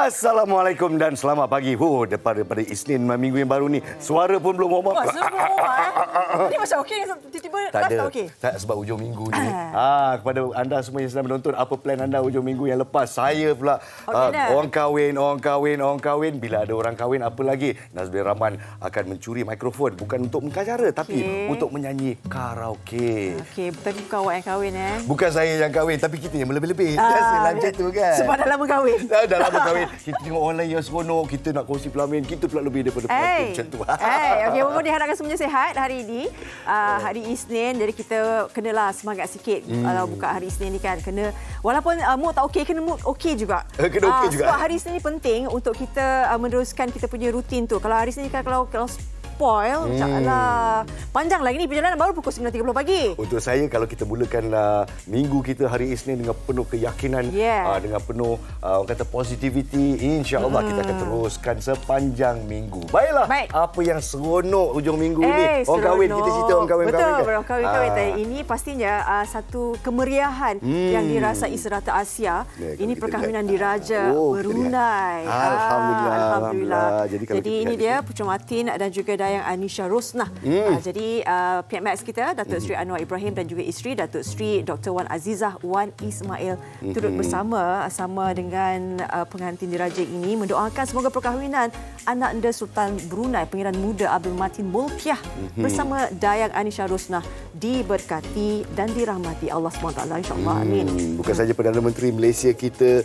Assalamualaikum dan selamat pagi. Daripada Isnin minggu yang baru ni, suara pun belum ngomong. Ini macam okey, tiba-tiba tak okey. Tak, sebab hujung minggu ni. Kepada anda semua yang sedang menonton, apa plan anda hujung minggu yang lepas? Saya pula orang kahwin. Bila ada orang kahwin, apa lagi? Nazbil Rahman akan mencuri mikrofon bukan untuk mengkacara tapi untuk menyanyi karaoke. Okey, tapi bukan awak yang kahwin Bukan saya yang kahwin, tapi kita yang melebih-lebih. Biasalah macam tu kan. Sebab dah lama kahwin. Dah lama kahwin. Kita tengok orang lain yang seronok, kita nak kongsi pelamin, kita pula lebih daripada pengantin macam tu. Okey, Momo diharapkan semuanya sihat hari ini. Hari Isnin, jadi kita kenalah semangat sikit. Kalau buka hari Isnin ni kan, kena walaupun mood tak okey, kena mood okey juga. Kena okey juga. Sebab hari Isnin ni penting untuk kita meneruskan kita punya rutin tu. Kalau hari Isnin ni kan kalau spoil, alah, panjang lagi ni perjalanan baru pukul 9.30 pagi. Untuk saya, kalau kita mulakan minggu kita hari Isnin dengan penuh keyakinan, dengan penuh orang kata positivity, insya-Allah kita akan teruskan sepanjang minggu. Baiklah. Apa yang seronok hujung minggu ni? Orang kahwin, kita cerita orang kahwin. Betul, orang kahwin. Ini pastinya satu kemeriahan yang dirasai serata Asia. Ini perkahwinan diraja Brunei. Alhamdulillah. Jadi ini dia Putra Matin dan juga Dayang Anisha Rosnah. Jadi pihak Max kita, Datuk Seri Anwar Ibrahim dan juga isteri Datuk Seri Dr. Wan Azizah Wan Ismail turut bersama dengan pengantin diraja ini mendoakan semoga perkahwinan anak anda Sultan Brunei Pangeran Muda Abdul Matin Bolkiah bersama Dayang Anisha Rosnah diberkati dan dirahmati Allah SWT, insya-Allah. Amin. Bukan saja Perdana Menteri Malaysia kita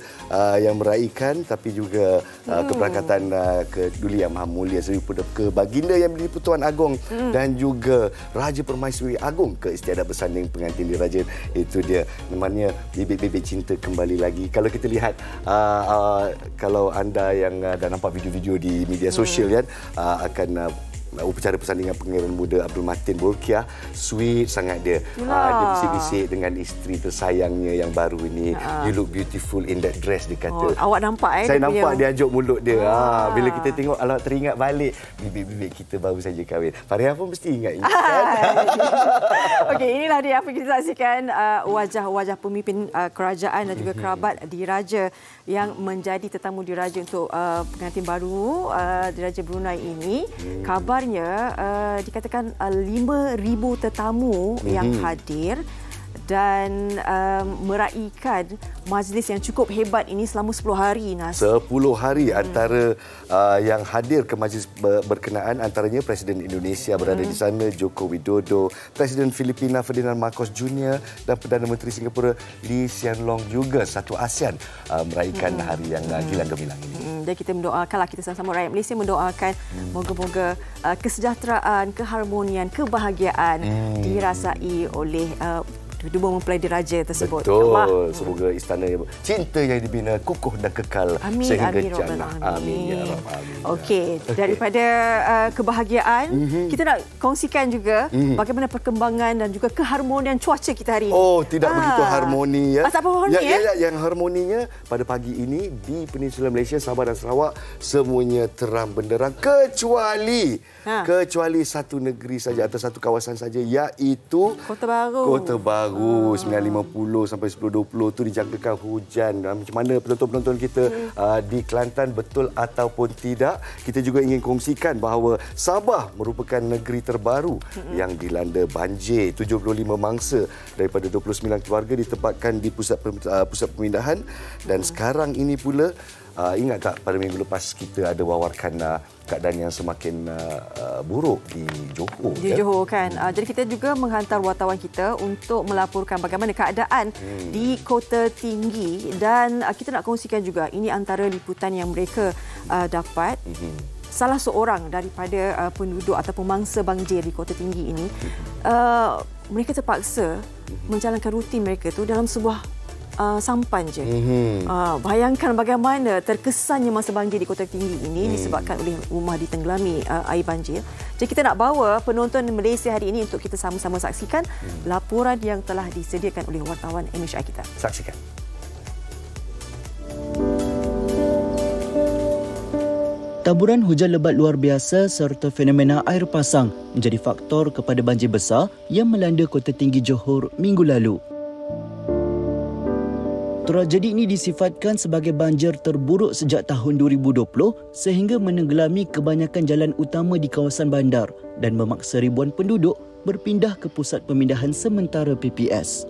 yang meraihkan, tapi juga keberangkatan ke Duli Yang Maha Mulia Seri ke Baginda Yang di-Pertuan Agong dan juga Raja Permaisuri Agong ke istiadat bersanding pengantin diraja. Itu dia, namanya bibit-bibit cinta kembali lagi. Kalau kita lihat, kalau anda yang dah nampak video-video di media sosial kan, akan upacara persandingan Pangeran Muda Abdul Matin Bolkiah, sweet sangat dia. Dia bisik-bisik dengan isteri tersayangnya yang baru ini. You look beautiful in that dress, dia kata. Awak nampak Saya nampak dia ajuk mulut dia. Bila kita tengok, alamak, teringat balik bibit-bibit kita baru saja kahwin. Fariha pun mesti ingat. Okey, inilah dia apa kita saksikan wajah-wajah pemimpin kerajaan dan juga kerabat diraja yang menjadi tetamu diraja untuk pengantin baru diraja Brunei ini. Kabarnya dikatakan 5,000 tetamu yang hadir dan meraihkan majlis yang cukup hebat ini selama 10 hari. 10 hari antara yang hadir ke majlis berkenaan, antaranya Presiden Indonesia berada di sana, Joko Widodo, Presiden Filipina Ferdinand Marcos Jr. dan Perdana Menteri Singapura Lee Hsien Loong juga satu ASEAN meraihkan hari yang gilang gemilang ini. Dan kita mendoakanlah, kita sama-sama rakyat Malaysia mendoakan moga-moga kesejahteraan, keharmonian, kebahagiaan dirasai oleh dua mempelai diraja tersebut. Betul. Semoga istana cinta yang dibina kukuh dan kekal sehingga jannah. Amin ya rabbal alamin. Okey, daripada kebahagiaan, kita nak kongsikan juga bagaimana perkembangan dan juga keharmonian cuaca kita hari ini. Tidak begitu harmoni ya. Tak apa harmoni yang harmoninya pada pagi ini di Peninsula Malaysia, Sabah dan Sarawak semuanya terang benderang kecuali satu negeri saja atau satu kawasan saja, iaitu Kota Baru. 9.50 sampai 10.20 tu dijangkakan hujan. Macam mana penonton-penonton kita di Kelantan, betul ataupun tidak? Kita juga ingin kongsikan bahawa Sabah merupakan negeri terbaru yang dilanda banjir. 75 mangsa daripada 29 keluarga ditempatkan di pusat pemindahan dan sekarang ini pula ingat tak pada minggu lepas kita ada wawarkan keadaan yang semakin buruk di Johor. Johor kan. Jadi kita juga menghantar wartawan kita untuk melaporkan bagaimana keadaan di Kota Tinggi dan kita nak kongsikan juga ini antara liputan yang mereka dapat. Salah seorang daripada penduduk atau pemangsa banjir di Kota Tinggi ini, mereka terpaksa menjalankan rutin mereka tu dalam sebuah sampan je. Bayangkan bagaimana terkesannya masa banjir di Kota Tinggi ini disebabkan oleh rumah ditenggelami air banjir. Jadi kita nak bawa penonton Malaysia hari ini untuk kita sama-sama saksikan laporan yang telah disediakan oleh wartawan MHI kita. Saksikan. Taburan hujan lebat luar biasa serta fenomena air pasang menjadi faktor kepada banjir besar yang melanda Kota Tinggi Johor minggu lalu. Tragedi ini disifatkan sebagai banjir terburuk sejak tahun 2020 sehingga menenggelami kebanyakan jalan utama di kawasan bandar dan memaksa ribuan penduduk berpindah ke pusat pemindahan sementara PPS.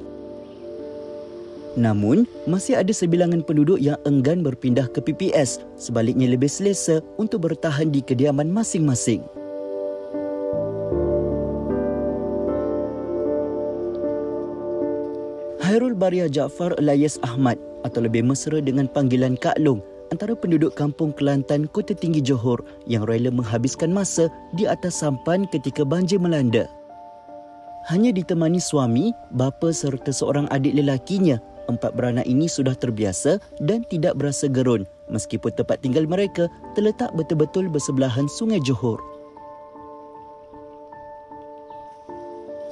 Namun, masih ada sebilangan penduduk yang enggan berpindah ke PPS, sebaliknya lebih selesa untuk bertahan di kediaman masing-masing. Khairul Bariah Jaafar Elias Ahmad atau lebih mesra dengan panggilan Kak Long, antara penduduk kampung Kelantan, Kota Tinggi Johor yang rela menghabiskan masa di atas sampan ketika banjir melanda. Hanya ditemani suami, bapa serta seorang adik lelakinya, 4 beranak ini sudah terbiasa dan tidak berasa gerun meskipun tempat tinggal mereka terletak betul-betul bersebelahan Sungai Johor.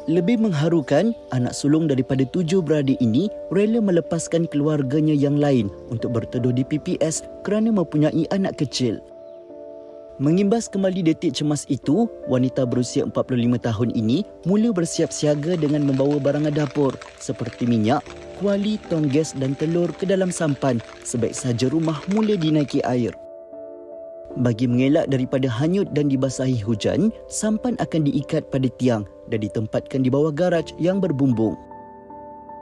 Lebih mengharukan, anak sulung daripada 7 beradik ini rela melepaskan keluarganya yang lain untuk berteduh di PPS kerana mempunyai anak kecil. Mengimbas kembali detik cemas itu, wanita berusia 45 tahun ini mula bersiap siaga dengan membawa barangan dapur seperti minyak, kuali, tong gas dan telur ke dalam sampan sebaik sahaja rumah mula dinaiki air. Bagi mengelak daripada hanyut dan dibasahi hujan, sampan akan diikat pada tiang dan ditempatkan di bawah garaj yang berbumbung.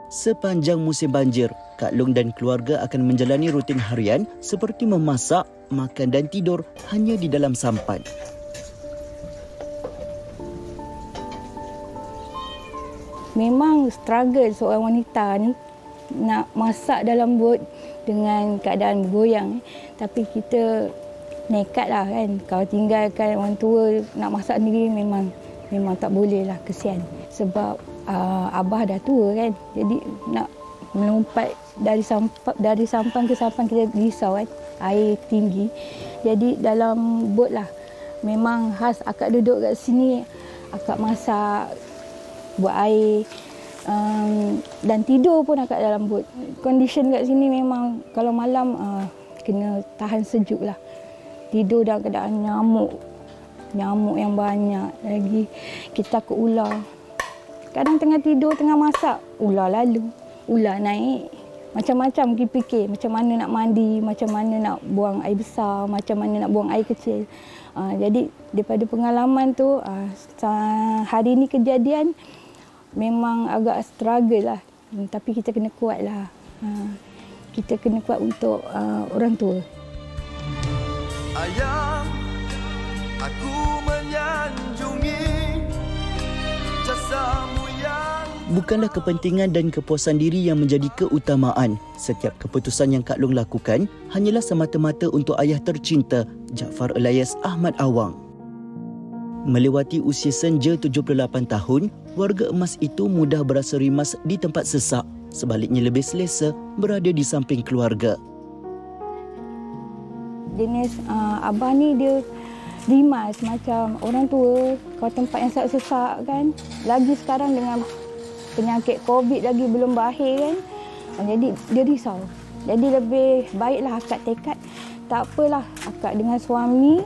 Sepanjang musim banjir, Kak Long dan keluarga akan menjalani rutin harian seperti memasak, makan dan tidur hanya di dalam sampan. Memang struggle seorang wanita ni nak masak dalam bot dengan keadaan bergoyang. Tapi kita nekat lah kan. Kalau tinggalkan orang tua nak masak sendiri memang tak boleh lah, kesian. Sebab abah dah tua kan. Jadi nak melompat dari sampan ke sampan kita risau kan. Air tinggi. Jadi dalam bot lah. Memang khas akak duduk kat sini, akak masak, buat air dan tidur pun akak dalam bot. Condition kat sini memang kalau malam kena tahan sejuk lah. Tidur dalam keadaan nyamuk yang banyak. Lagi kita takut ular. Kadang tengah tidur, tengah masak, ular lalu, ular naik. Macam-macam kita fikir, macam mana nak mandi, macam mana nak buang air besar, macam mana nak buang air kecil. Jadi daripada pengalaman tu, hari ni kejadian memang agak struggle lah. Tapi kita kena kuat lah. Kita kena kuat untuk orang tua. Ayang, aku menyanjungi jasamu yang... Bukanlah kepentingan dan kepuasan diri yang menjadi keutamaan. Setiap keputusan yang Kak Long lakukan hanyalah semata-mata untuk ayah tercinta, Jaafar Elias Ahmad Awang. Melewati usia senja 78 tahun, warga emas itu mudah berasa rimas di tempat sesak. Sebaliknya lebih selesa berada di samping keluarga. Jenis abah ni dia rimas macam orang tua. Kalau tempat yang sesak kan. Lagi sekarang dengan penyakit COVID lagi belum berakhir kan. Jadi dia risau. Jadi lebih baiklah akak tekad. Tak apalah akak dengan suami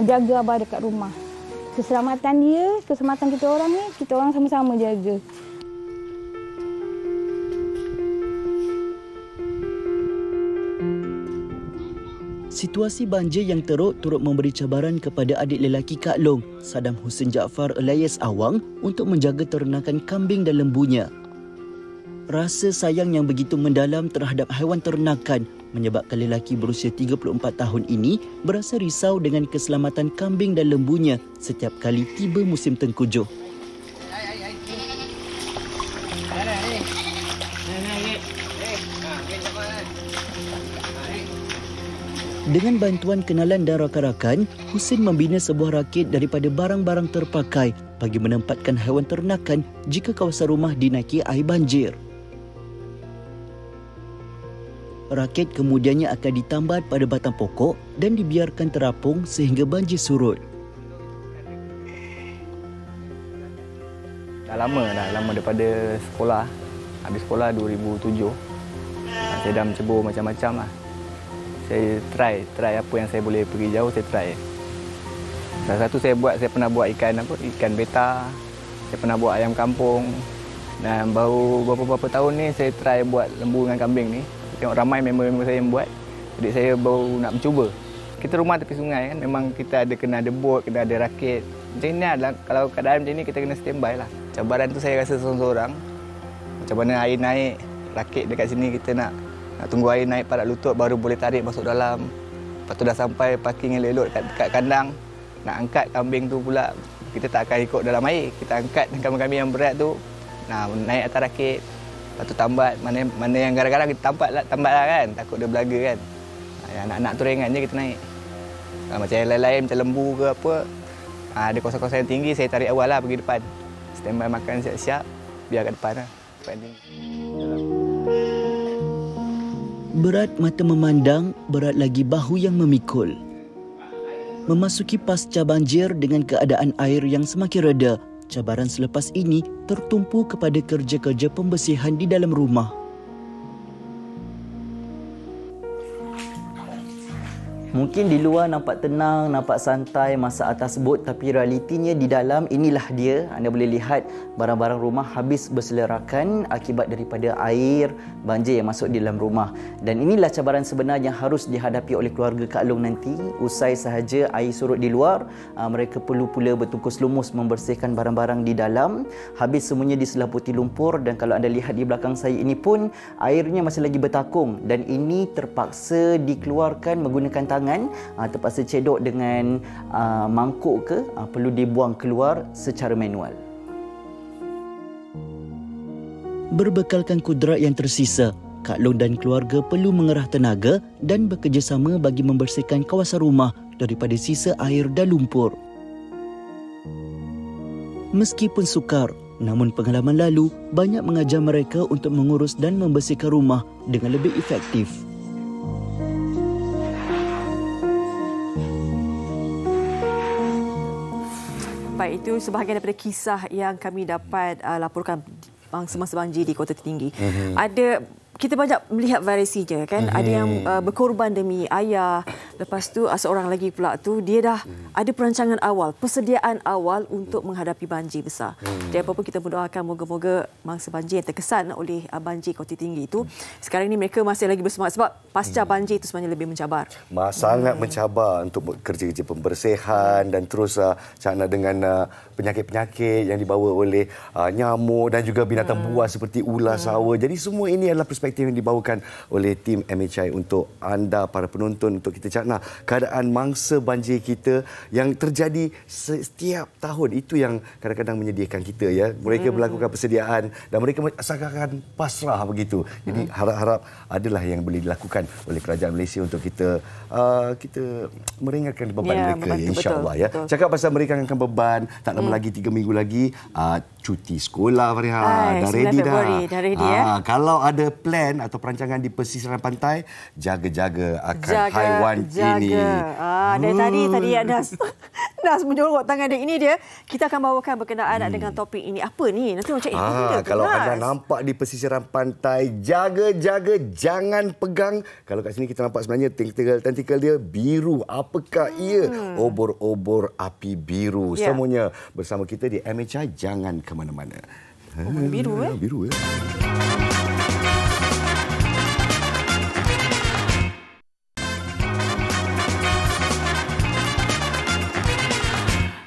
jaga abah dekat rumah. Keselamatan dia, keselamatan kita orang ni, kita orang sama-sama jaga. Situasi banjir yang teruk turut memberi cabaran kepada adik lelaki Kak Long, Saddam Hussein Jaafar Elias Awang, untuk menjaga ternakan kambing dan lembunya. Rasa sayang yang begitu mendalam terhadap haiwan ternakan menyebabkan lelaki berusia 34 tahun ini berasa risau dengan keselamatan kambing dan lembunya setiap kali tiba musim tengkujuh. Dengan bantuan kenalan dan rakan-rakan, Hussein membina sebuah rakit daripada barang-barang terpakai bagi menempatkan haiwan ternakan jika kawasan rumah dinaiki air banjir. Rakit kemudiannya akan ditambat pada batang pokok dan dibiarkan terapung sehingga banjir surut. Dah lama daripada sekolah. Habis sekolah 2007. Saya dah mencebur macam-macam lah. Saya try apa yang saya boleh pergi jauh, saya try. Salah satu saya pernah buat ikan beta. Saya pernah buat ayam kampung. Dan baru beberapa tahun ni saya try buat lembu dengan kambing ni. Tengok ramai member-member saya yang buat. Jadi saya baru nak mencuba. Kita rumah tepi sungai kan, memang kita kena ada bot, kena ada rakit. Macam ni lah, kalau keadaan macam ni kita kena standby lah. Cabaran tu saya rasa seorang-seorang. Macam mana air naik, rakit dekat sini kita nak tunggu air naik parat lutut baru boleh tarik masuk dalam. Lepas tu dah sampai parking elok-elok dekat kandang. Nak angkat kambing tu pula, kita tak akan ikut dalam air. Kita angkat kambing-kambing yang berat tu, naik atas rakit. Lepas tu tambat, mana yang garang-garang kita tambat lah kan. Takut dia belaga kan. Yang anak-anak tu ringan je kita naik. Macam yang lain-lain, macam lembu ke apa, ada kawasan-kawasan yang tinggi, saya tarik awal lah pergi depan. Standby makan siap-siap, biar kat depan lah. Berat mata memandang, berat lagi bahu yang memikul. Memasuki pasca banjir dengan keadaan air yang semakin reda, cabaran selepas ini tertumpu kepada kerja-kerja pembersihan di dalam rumah. Mungkin di luar nampak tenang, nampak santai masa atas bot, tapi realitinya di dalam inilah dia. Anda boleh lihat barang-barang rumah habis berselerakkan akibat daripada air banjir yang masuk di dalam rumah. Dan inilah cabaran sebenarnya yang harus dihadapi oleh keluarga Kak Long nanti. Usai sahaja air surut di luar, mereka perlu pula bertungkus lumus membersihkan barang-barang di dalam. Habis semuanya diselaputi lumpur, dan kalau anda lihat di belakang saya ini pun airnya masih lagi bertakung, dan ini terpaksa dikeluarkan menggunakan tangan. Terpaksa cedok dengan mangkuk ke, perlu dibuang keluar secara manual. Berbekalkan kudrat yang tersisa, Kak Long dan keluarga perlu mengerah tenaga dan bekerjasama bagi membersihkan kawasan rumah daripada sisa air dan lumpur. Meskipun sukar, namun pengalaman lalu banyak mengajar mereka untuk mengurus dan membersihkan rumah dengan lebih efektif. Baik, itu sebahagian daripada kisah yang kami dapat laporkan semasa banjir di Kota Tinggi. Ada, kita banyak melihat variasinya kan. Ada yang berkorban demi ayah. Lepas tu seorang lagi pula tu dia dah ada perancangan awal, persediaan awal untuk menghadapi banjir besar. Jadi apa pun kita mendoakan moga-moga mangsa banjir yang terkesan oleh banjir Kota Tinggi itu sekarang ni mereka masih lagi bersemangat, sebab pasca banjir itu sebenarnya lebih mencabar. Sangat mencabar untuk kerja-kerja pembersihan dan terus cakna dengan penyakit-penyakit yang dibawa oleh nyamuk dan juga binatang buas seperti ular, sawa. Jadi semua ini adalah perspektif yang dibawakan oleh tim MHI untuk anda para penonton, untuk kita cakna keadaan mangsa banjir kita yang terjadi setiap tahun. Itu yang kadang-kadang menyedihkan kita ya. Mereka melakukan persediaan dan mereka seakan-akan pasrah begitu. Jadi harap-harap adalah yang boleh dilakukan oleh kerajaan Malaysia untuk kita meringankan beban mereka ya, insya-Allah ya. Betul. Cakap pasal meringankan beban, tak lama lagi 3 minggu lagi cuti sekolah Fariha. Dah ready dah. Kalau ada plan atau perancangan di pesisiran pantai, jaga-jaga akan haiwan ini. Dari tadi Nas menjorok tangan dia. Ini dia, kita akan bawakan berkenaan dengan topik ini. Apa ni? Nanti macam kalau anda nampak di pesisiran pantai, jaga-jaga, jangan pegang. Kalau kat sini kita nampak sebenarnya tentakel dia biru. Apakah ia? Obor-obor api biru. Semuanya bersama kita di MHI. Jangan ke mana-mana. Biru Biru ya.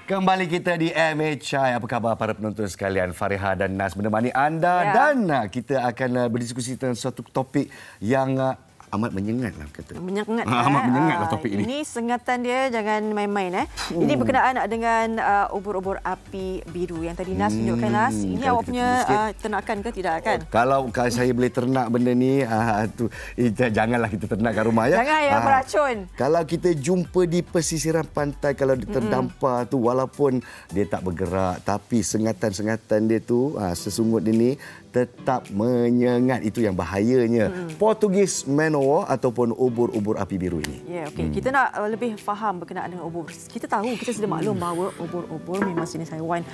Kembali kita di MHI. Apa khabar para penonton sekalian? Fariha dan Nas menemani anda dan kita akan berdiskusi tentang suatu topik yang amat menyengatlah kata. Menyengat. Amat menyengatlah topik ini. Ini sengatan dia jangan main-main Ini berkenaan dengan obor-obor api biru yang tadi Nas tunjukkan Nas. Ini awak punya ternakan ke tidak kan? Kalau saya boleh ternak benda ni janganlah kita ternak kat rumah ya. Jangan ya, beracun. Kalau kita jumpa di pesisiran pantai, kalau dia terdampar tu, walaupun dia tak bergerak, tapi sengatan-sengatan dia tu, sesungut dia ni tetap menyengat. Itu yang bahayanya. Portugis Manowar ataupun ubur-ubur api biru ini. Ya, okey. Kita nak lebih faham berkenaan dengan ubur. Kita tahu, kita sudah maklum bahawa ubur-ubur memang jenis haiwan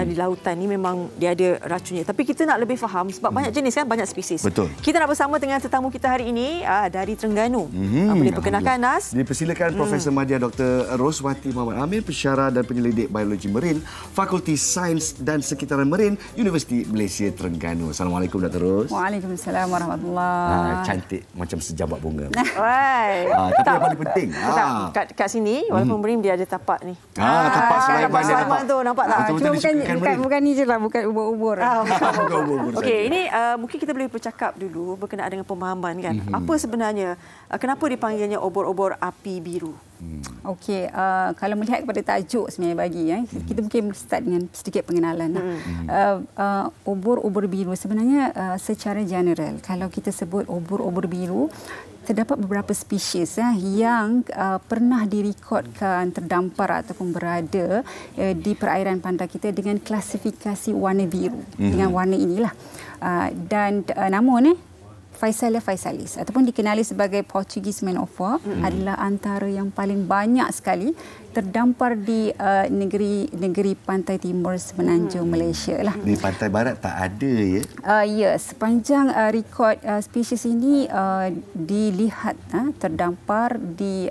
di lautan ni memang dia ada racunnya. Tapi kita nak lebih faham sebab banyak jenis kan, banyak spesies. Betul. Kita nak bersama dengan tetamu kita hari ini dari Terengganu. Boleh perkenalkan, Nas? Dipersilakan Profesor Madya Dr. Roswati Muhammad Amir, pensyarah dan penyelidik biologi marin, Fakulti Sains dan Sekitaran Marin, Universiti Malaysia Terengganu. Assalamualaikum Dr. Ros. Waalaikumsalam warahmatullahi. Cantik macam sejabat bunga. Wai. Tapi yang paling penting. Kat sini walaupun Marin dia ada tapak ni. Tapak Sulaiman dia nampak. Tu nampak tak? Bukan ni je lah, bukan ubur-ubur. Bukan ubur-ubur. Okey, ini mungkin kita boleh bercakap dulu berkenaan dengan pemahaman kan. Apa sebenarnya kenapa dipanggilnya ubur-ubur api biru? Okey, kalau melihat kepada tajuk sebenarnya bagi kita mungkin start dengan sedikit pengenalan. Ubur-ubur biru sebenarnya secara general kalau kita sebut ubur-ubur biru terdapat beberapa spesies yang pernah direkodkan terdampar ataupun berada di perairan pantai kita dengan klasifikasi warna biru dengan warna inilah. Dan namun Phaisella phaisalissus ataupun dikenali sebagai Portugis Manowar adalah antara yang paling banyak sekali terdampar di negeri pantai timur semenanjung Malaysia lah. Di pantai barat tak ada ya? Ya, sepanjang rekod spesies ini dilihat terdampar di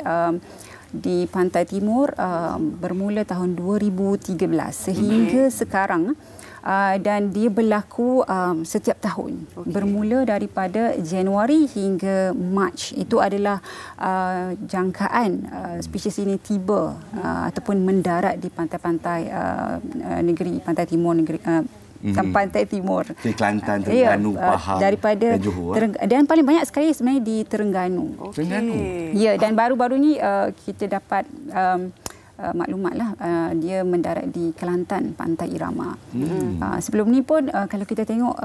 pantai timur bermula tahun 2013 sehingga sekarang. Dan dia berlaku setiap tahun. Bermula daripada Januari hingga Mac. Itu adalah jangkaan spesies ini tiba ataupun mendarat di pantai-pantai negeri pantai timur negeri pantai timur. Di Kelantan, Terengganu, Pahang, daripada dan paling banyak sekali sebenarnya di Terengganu. Terengganu. Ya, dan baru-baru ni kita dapat maklumatlah dia mendarat di Kelantan, Pantai Irama. Sebelum ni pun kalau kita tengok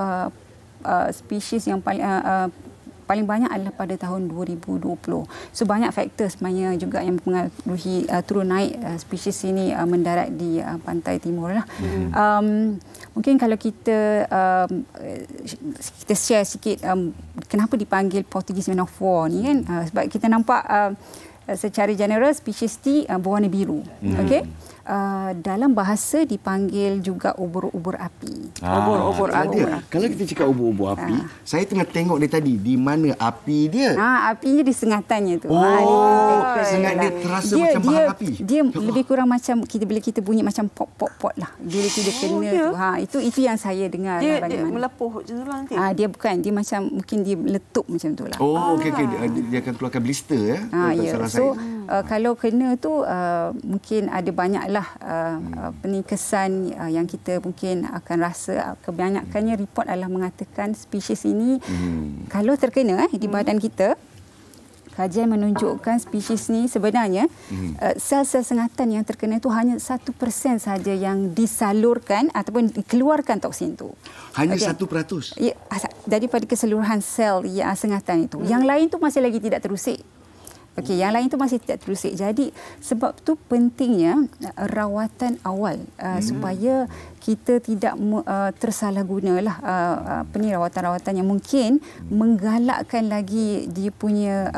spesies yang paling banyak adalah pada tahun 2020. So banyak faktor sebenarnya juga yang mempengaruhi turun naik spesies ini mendarat di pantai timur lah. Mungkin kalau kita share sikit kenapa dipanggil Portugis Manowar ni kan, sebab kita nampak secara general spesies ini berwarna biru. Okey. Dalam bahasa dipanggil juga ubur-ubur api. Ubur-ubur api. Kalau kita cakap ubur-ubur api, saya tengah tengok dia tadi di mana api dia. Apinya di sengatannya tu. Sengat dia terasa macam bahan api. Dia lebih kurang macam bila kita bunyi macam pop lah. Bila kita kena tu. Itu yang saya dengar. Dia melepuh macam tu lah nanti. Dia bukan, dia macam mungkin dia meletup macam tu lah. Okey. Dia akan keluarkan blister ya. So kalau kena tu mungkin ada banyaklah kesan yang kita mungkin akan rasa. Kebanyakannya report adalah mengatakan spesies ini kalau terkena di badan kita, kajian menunjukkan spesies ni sebenarnya sel-sel sengatan yang terkena itu hanya 1% sahaja yang disalurkan ataupun dikeluarkan toksin tu. Hanya 1%? Ya, daripada keseluruhan sel yang sengatan itu. Yang lain tu masih lagi tidak terusik. Okey, yang lain tu masih tidak terusik. Jadi sebab tu pentingnya rawatan awal supaya kita tidak tersalahgunalah rawatan-rawatan yang mungkin menggalakkan lagi dia punya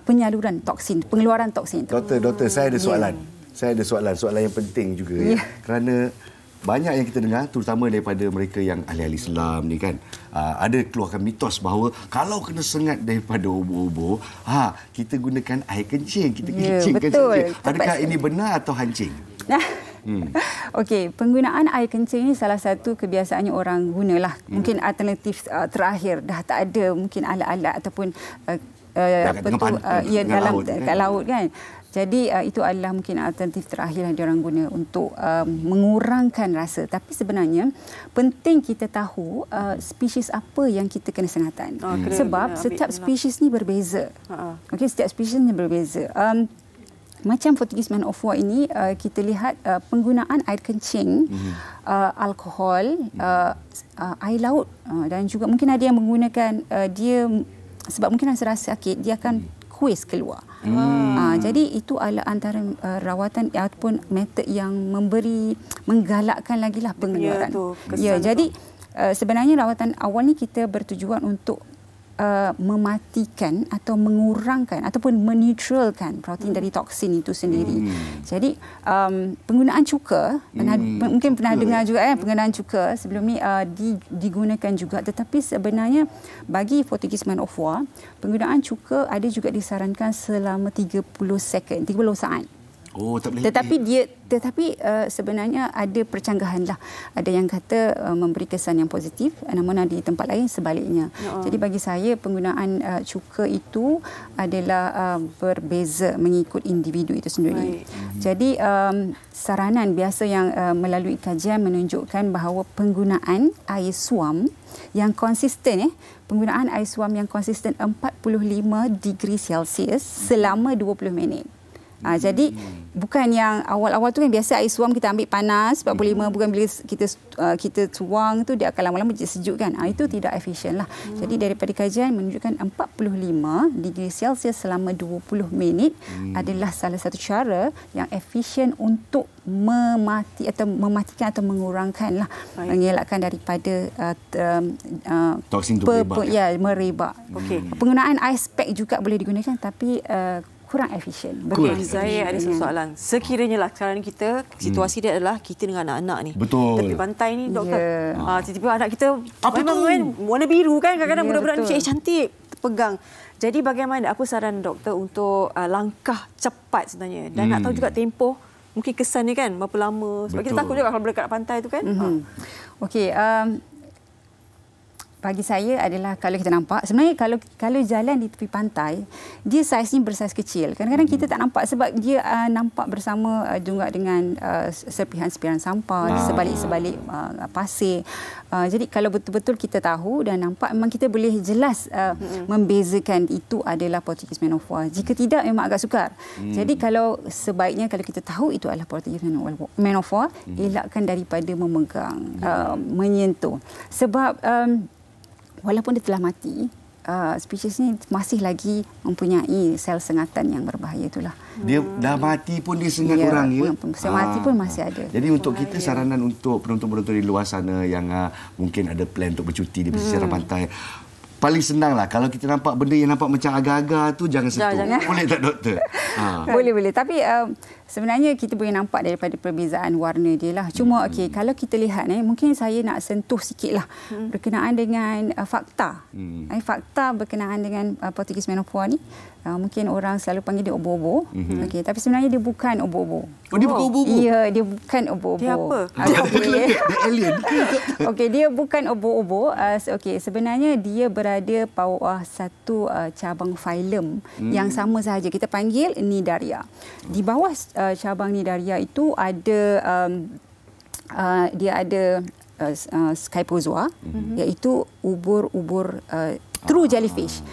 penyaluran toksin, pengeluaran toksin. Doktor, saya ada soalan. Saya ada soalan yang penting juga ya. Kerana banyak yang kita dengar terutama daripada mereka yang ahli-ahli Islam ni kan, ada keluarkan mitos bahawa kalau kena sengat daripada ubur-ubur, kita gunakan air kencing, kita kencingkan saja. Adakah ini benar atau hancing? Okey, penggunaan air kencing ini salah satu kebiasaannya orang gunalah. Mungkin alternatif terakhir dah tak ada mungkin alat-alat ataupun dalam laut kan. Jadi itu adalah mungkin alternatif terakhir yang diorang guna untuk mengurangkan rasa. Tapi sebenarnya penting kita tahu spesies apa yang kita kena sengatan. Sebab setiap spesies ni berbeza. Okey, setiap spesies ni berbeza. Macam Portugis Manowar ini kita lihat penggunaan air kencing, alkohol, air laut dan juga mungkin ada yang menggunakan dia sebab mungkin rasa sakit dia akan kuis keluar. Jadi itu adalah antara rawatan ataupun metod yang menggalakkan lagi lah pengeluaran. Ya, jadi sebenarnya rawatan awal ni kita bertujuan untuk mematikan atau mengurangkan ataupun menetralkan protein dari toksin itu sendiri. Jadi penggunaan cuka, mungkin pernah dengar juga penggunaan cuka sebelum ni digunakan juga, tetapi sebenarnya bagi Portugis Man of War, penggunaan cuka ada juga disarankan selama 30 saat. Oh, tak boleh. Tetapi sebenarnya ada percanggahan lah. Ada yang kata memberi kesan yang positif, namun di tempat lain sebaliknya. Jadi bagi saya penggunaan cuka itu adalah berbeza mengikut individu itu sendiri. Jadi saranan biasa yang melalui kajian menunjukkan bahawa penggunaan air suam yang konsisten, penggunaan air suam yang konsisten 45 degree Celsius selama 20 minit. Jadi bukan yang awal-awal tu kan biasa air suam kita ambil panas 45, bukan bila kita tuang tu dia akan lama-lama jadi sejuk kan. Itu tidak efisien lah. Jadi daripada kajian menunjukkan 45 degree Celsius selama 20 minit adalah salah satu cara yang efisien untuk mematikan atau mengurangkan lah, mengelakkan daripada toksin tu merebak. Penggunaan ice pack juga boleh digunakan, tapi kurang efisien. Saya ada satu soalan. Sekiranya lah sekarang kita situasi dia adalah kita dengan anak-anak ni. Betul. Tepi pantai ni doktor. Tiba-tiba anak kita memang warna biru kan, kadang-kadang budak-budak ni cantik terpegang. Jadi bagaimana, apa saran doktor untuk langkah cepat sebenarnya, dan nak tahu juga tempoh mungkin kesannya kan berapa lama, sebab kita takut juga kalau dekat pantai tu kan. Okey, bagi saya adalah kalau kita nampak, sebenarnya kalau jalan di tepi pantai, dia saiznya bersaiz kecil. Kadang-kadang kita tak nampak sebab dia nampak bersama juga dengan serpihan-serpihan sampah di sebalik-sebalik pasir. Jadi kalau betul-betul kita tahu dan nampak, memang kita boleh jelas membezakan itu adalah Portugis Man of War. Jika tidak, memang agak sukar. Jadi sebaiknya kalau kita tahu itu adalah Portugis Man of War, elakkan daripada memegang, menyentuh. Sebab walaupun dia telah mati, spesies ini masih lagi mempunyai sel sengatan yang berbahaya itulah. Dia dah mati pun dia sengat orang ya. Sel mati pun masih ada. Jadi untuk kita saranan untuk penonton-penonton di luar sana yang mungkin ada plan untuk bercuti di pesisir pantai, paling senanglah kalau kita nampak benda yang nampak macam agar-agar tu jangan sentuh. Boleh tak doktor? Boleh. Tapi sebenarnya kita boleh nampak daripada perbezaan warna dia lah. Cuma kalau kita lihat mungkin saya nak sentuh sikitlah berkenaan dengan fakta. Fakta berkenaan dengan Portugis Man of War ni. Mungkin orang selalu panggil dia obo-obo. Tapi sebenarnya dia bukan obo-obo. Dia bukan obo-obo? Ya, dia bukan obo-obo. Dia apa? Dia alien. Dia bukan obo-obo. Sebenarnya dia berada bawah satu cabang filem yang sama sahaja. Kita panggil Cnidaria. Di bawah cabang Cnidaria itu ada dia ada Scyphozoa, iaitu ubur-ubur true jellyfish.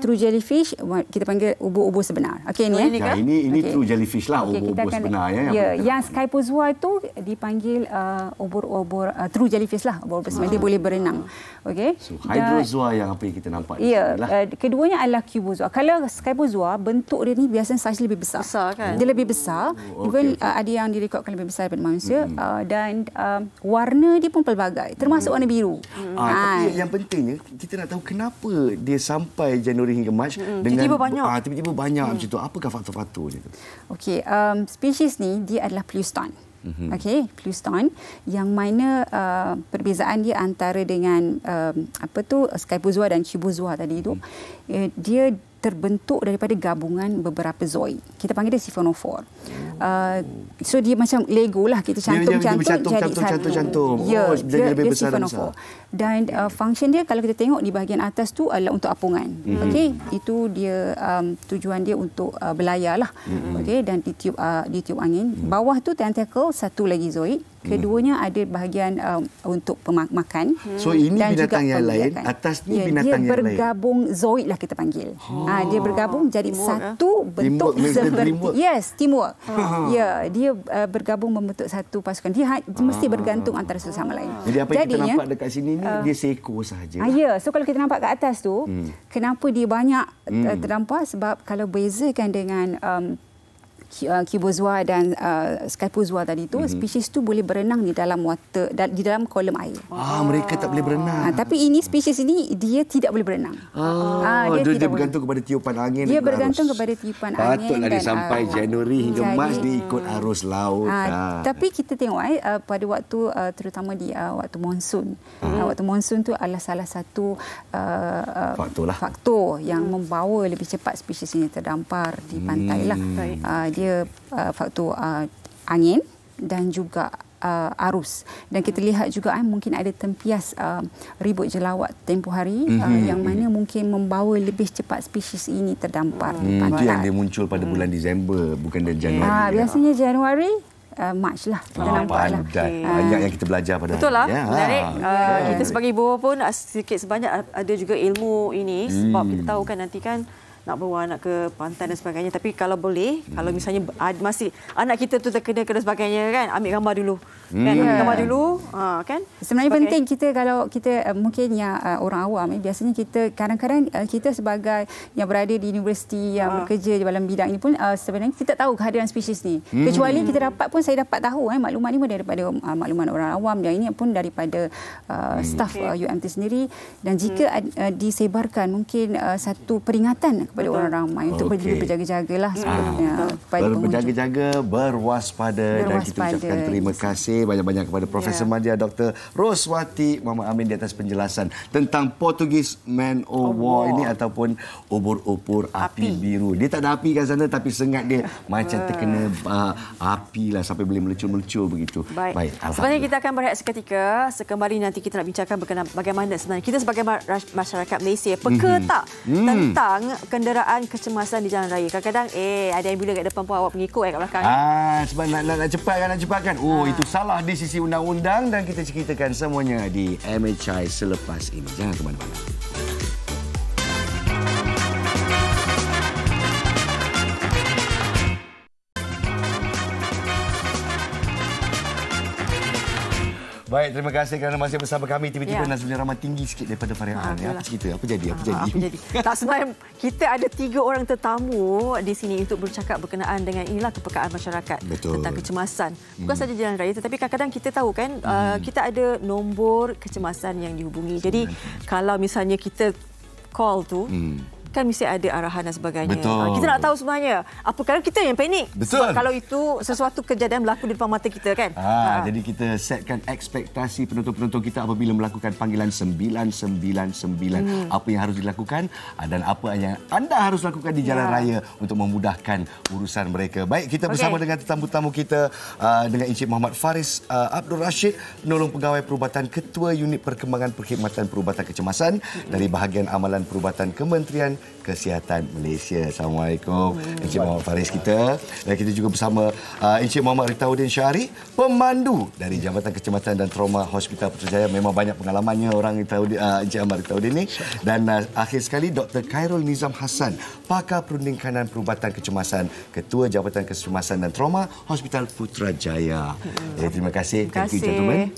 True jellyfish kita panggil ubur-ubur sebenar. Ini true jellyfish lah, ubur-ubur sebenar Yang Scyphozoa itu dipanggil ubur-ubur true jellyfish lah, ubur-ubur sebenar. Dia boleh berenang. So hydrozoa yang apa yang kita nampak keduanya adalah cubozoa. Kalau Scyphozoa bentuk dia ni biasanya saiz lebih besar. Kan? Dia lebih besar. Ada yang direkodkan lebih besar daripada manusia. Dan warna dia pun pelbagai, termasuk warna biru. Tapi yang pentingnya kita nak tahu kenapa dia sampai Januari hingga Mac dengan tiba-tiba banyak macam tu. Apakah faktor-faktor macam tu? Spesies ni dia adalah Pleuston. Pleuston yang mana perbezaan dia antara dengan Scyphozoa dan Cubozoa tadi itu, dia terbentuk daripada gabungan beberapa zooid. Kita panggil dia siphonophore. So dia macam Lego lah, kita cantum-cantum jadi satu. Dia lebih besar dan besar. Dan function dia kalau kita tengok di bahagian atas tu adalah untuk apungan. Itu dia tujuan dia untuk berlayar lah. Dan ditiup angin. Bawah tu tentacle, satu lagi zooid. Keduanya ada bahagian untuk pemakan. So ini dan binatang yang lain, atas ni binatang yang lain. Dia bergabung zooid lah kita panggil. Dia bergabung jadi satu bentuk seperti teamwork. Dia bergabung membentuk satu pasukan. Dia mesti bergantung antara satu sama lain. Jadi apa yang kita nampak dekat sini ni dia seekor sahaja. So kalau kita nampak kat atas tu, kenapa dia banyak terdampak? Sebab kalau bezakan dengan Cubozoa dan Scyphozoa tadi tu, spesies tu boleh berenang di dalam water, di dalam kolam air. Mereka tak boleh berenang. Tapi spesies ini dia tidak boleh berenang. Dia bergantung kepada tiupan angin. Dia bergantung kepada tiupan angin. Patutlah dia sampai Januari hingga Mac dia ikut arus laut. Tapi kita tengok pada waktu terutama di waktu monsun. Waktu monsun tu adalah salah satu faktor yang membawa lebih cepat spesies ini terdampar di pantai lah. Dia faktor angin dan juga arus. Dan kita lihat juga mungkin ada tempias ribut jelawat tempoh hari yang mana mungkin membawa lebih cepat spesies ini terdampar di pantai. Itu yang dia muncul pada bulan Disember, bukan dari Januari. Biasanya Januari, Mac lah kita nampak lah. Banyak yang kita belajar pada betul lah. Menarik. Kita sebagai ibu pun sedikit sebanyak ada juga ilmu ini sebab kita tahu kan nanti kan nak bawa anak ke pantai dan sebagainya. Tapi kalau boleh, kalau misalnya masih anak kita tu terkena sebagainya kan, ambil gambar dulu. Ambil gambar dulu. Kan? Sebenarnya penting kita kalau kita mungkin yang orang awam, biasanya kita kadang-kadang kita sebagai yang berada di universiti yang bekerja dalam bidang ini pun sebenarnya kita tahu kehadiran spesies ni. Kecuali kita dapat pun, saya dapat tahu maklumat ni pun daripada maklumat orang awam dan ini pun daripada staf UMT sendiri. Dan jika disebarkan mungkin satu peringatan kepada orang ramai untuk berjaga-jagalah sebenarnya kepada pengunjung. Berjaga-jaga, berwaspada dan kita ucapkan terima kasih banyak-banyak kepada Profesor Madya Dr. Roswati Muhammad Amin di atas penjelasan tentang Portugese Man O' War ini ataupun ubur-ubur api biru. Dia tak ada api kat sana tapi sengat dia macam terkena api lah sampai boleh melecur-melecur begitu. Baik. Sebenarnya kita akan berehat seketika. Sekembali nanti kita nak bincangkan bagaimana sebenarnya kita sebagai masyarakat Malaysia peka tak tentang kenderaan kecemasan di jalan raya. Kadang-kadang ada yang bila kat depan pun awak pengikut kat belakang. Sebab nak cepatkan. Itu salah di sisi undang-undang dan kita ceritakan semuanya di MHI selepas ini. Jangan ke mana-mana. Baik, terima kasih kerana masih bersama kami. Tiba-tiba Nazmina Rahman tinggi sikit daripada Farihan. Apa cerita? Apa jadi? Tak, sebenarnya kita ada 3 orang tetamu di sini untuk bercakap berkenaan dengan inilah kepekaan masyarakat. Betul. Tentang kecemasan. Bukan saja jalan raya tetapi kadang-kadang kita tahu kan kita ada nombor kecemasan yang dihubungi. Jadi kalau misalnya kita call tu kan mesti ada arahan dan sebagainya. Kita nak tahu sebenarnya apa kadang kita yang panik. Betul. Sebab kalau itu sesuatu kejadian berlaku di depan mata kita kan. Jadi kita setkan ekspektasi penonton-penonton kita apabila melakukan panggilan 999. Apa yang harus dilakukan dan apa yang anda harus lakukan di jalan raya untuk memudahkan urusan mereka. Baik, kita bersama dengan tetamu-tetamu kita dengan Encik Muhammad Faris Abdul Rashid, penolong pegawai perubatan Ketua Unit Perkembangan Perkhidmatan Perubatan Kecemasan dari Bahagian Amalan Perubatan Kementerian Kesihatan Malaysia. Assalamualaikum Encik Muhammad Faris kita. Dan kita juga bersama Encik Muhammad Ritaudin Syahari, pemandu dari Jabatan Kecemasan dan Trauma Hospital Putrajaya. Memang banyak pengalamannya orang Encik Muhammad Ritaudin ini. Dan akhir sekali Dr. Khairul Nizam Hassan, pakar perunding kanan perubatan kecemasan, Ketua Jabatan Kecemasan dan Trauma Hospital Putrajaya. Terima kasih. Terima kasih.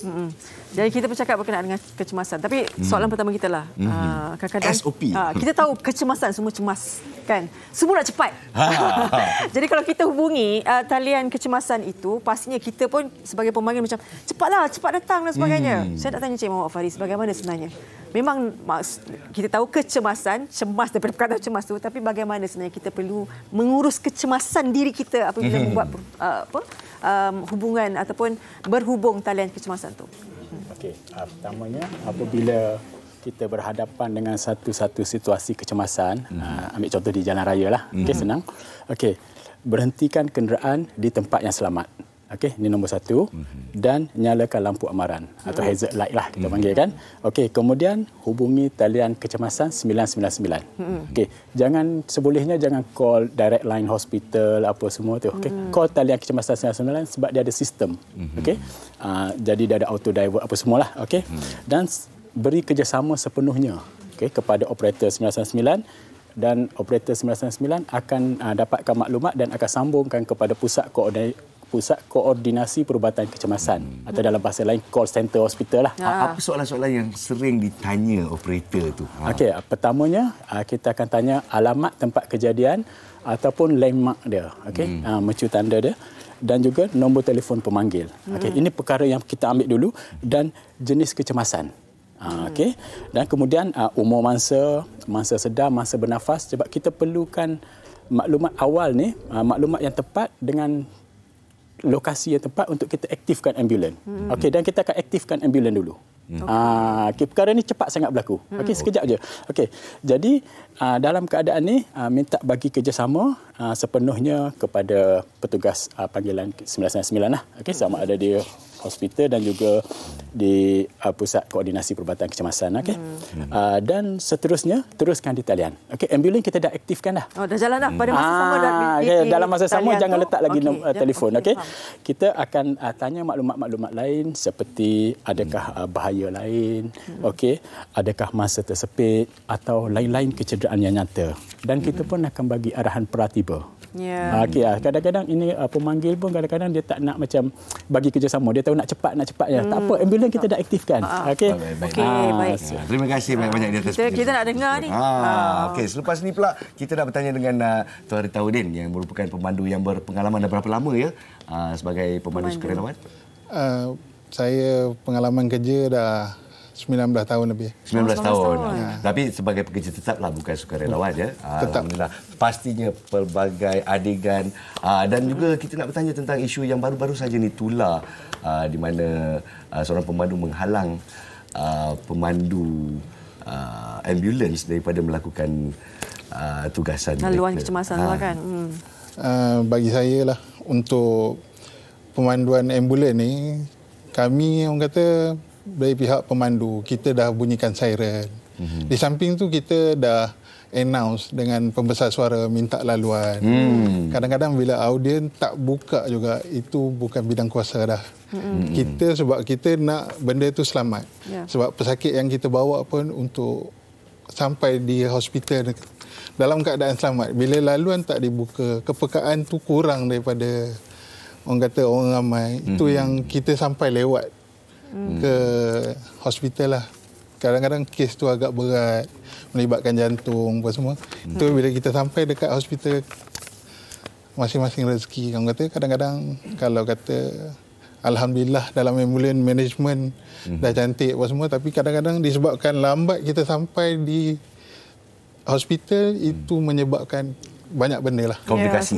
Jadi kita bercakap berkenaan dengan kecemasan. Tapi soalan pertama kita lah. Kadang-kadang SOP. Kita tahu kecemasan semua cemas kan. Semua nak cepat. Jadi kalau kita hubungi talian kecemasan itu, pastinya kita pun sebagai pemanggil macam cepat datang dan sebagainya. Saya nak tanya Encik Muhammad Faris, bagaimana sebenarnya? Memang kita tahu kecemasan, cemas daripada perkataan cemas tu, tapi bagaimana sebenarnya kita perlu mengurus kecemasan diri kita apabila membuat hubungan ataupun berhubung talian kecemasan tu? Okey, pertamanya apabila kita berhadapan dengan satu situasi kecemasan, ambil contoh di jalan raya lah. Okey, senang. Okey, berhentikan kenderaan di tempat yang selamat. Okey, ini nombor 1. Dan nyalakan lampu amaran atau hazard light lah kita panggil kan. Okey, kemudian hubungi talian kecemasan 999. Okey, sebolehnya jangan call direct line hospital apa semua tu. Okey, call talian kecemasan 999 sebab dia ada sistem. Okey. Jadi dia ada auto divert apa semualah. Okey. Dan beri kerjasama sepenuhnya kepada operator 999 dan operator 999 akan dapatkan maklumat dan akan sambungkan kepada pusat Pusat Koordinasi Perubatan Kecemasan atau dalam bahasa lain call center hospital lah. Apa soalan-soalan yang sering ditanya operator tu? Okey, pertamanya kita akan tanya alamat tempat kejadian ataupun landmark dia, okey, mercu tanda dia, dan juga nombor telefon pemanggil. Okey, ini perkara yang kita ambil dulu, dan jenis kecemasan. Okey, dan kemudian umur mangsa, mangsa sedar, mangsa bernafas, sebab kita perlukan maklumat awal ni, maklumat yang tepat dengan lokasi yang tepat untuk kita aktifkan ambulan. Okey, dan kita akan aktifkan ambulan dulu. Okay, perkara ni cepat sangat berlaku. Okey, sekejap je. Okey, jadi dalam keadaan ni minta bagi kerjasama sepenuhnya kepada petugas panggilan 999 lah. Okey, sama ada di hospital dan juga di Pusat Koordinasi Perubatan Kecemasan. Okey. Dan seterusnya teruskan di talian. Okey, ambulan kita dah aktifkan dah. Oh, dah jalan dah pada masa sama dalam masa sama jangan letak lagi telefon. Okey. Faham. Kita akan tanya maklumat-maklumat lain seperti adakah bahaya lain, okey, adakah masa tersepit atau lain-lain kecederaan yang nyata. Dan kita pun akan bagi arahan pratiba. Ya. Okey, kadang-kadang ini pemanggil pun kadang-kadang dia tak nak macam bagi kerjasama. Dia tahu nak cepat ya. Tak apa, ambulan kita dah aktifkan. Okey. Baik. Terima kasih banyak-banyak di atas Kita nak dengar ni. Okey, selepas ni pula kita nak bertanya dengan Tuan Rita Udin yang merupakan pemandu yang berpengalaman dah berapa lama ya sebagai pemandu sukarelawan? Saya pengalaman kerja dah 19 tahun lebih. 19 tahun. Tapi sebagai pekerja tetaplah, bukan sukarelawan ya. Alhamdulillah. Pastinya pelbagai adegan dan juga kita nak bertanya tentang isu yang baru-baru saja ni, tular di mana seorang pemandu menghalang pemandu ambulans daripada melakukan tugasan laluan mereka. kecemasan lah kan. Bagi saya lah, untuk pemanduan ambulan ni, kami orang kata dari pihak pemandu, kita dah bunyikan siren. Di samping tu kita dah announce dengan pembesar suara minta laluan. Kadang-kadang bila audien tak buka juga, itu bukan bidang kuasa dah. Kita sebab kita nak benda tu selamat. Sebab pesakit yang kita bawa pun untuk sampai di hospital dalam keadaan selamat. Bila laluan tak dibuka, kepekaan tu kurang daripada orang kata orang ramai. Itu yang kita sampai lewat ke hospital lah. Kadang-kadang kes tu agak berat, melibatkan jantung apa semua. Itu bila kita sampai dekat hospital, masing-masing rezeki. Orang kata kadang-kadang kalau kata alhamdulillah dalam ambulan management dah cantik apa semua, tapi kadang-kadang disebabkan lambat kita sampai di hospital, itu menyebabkan banyak benda lah. Komplikasi.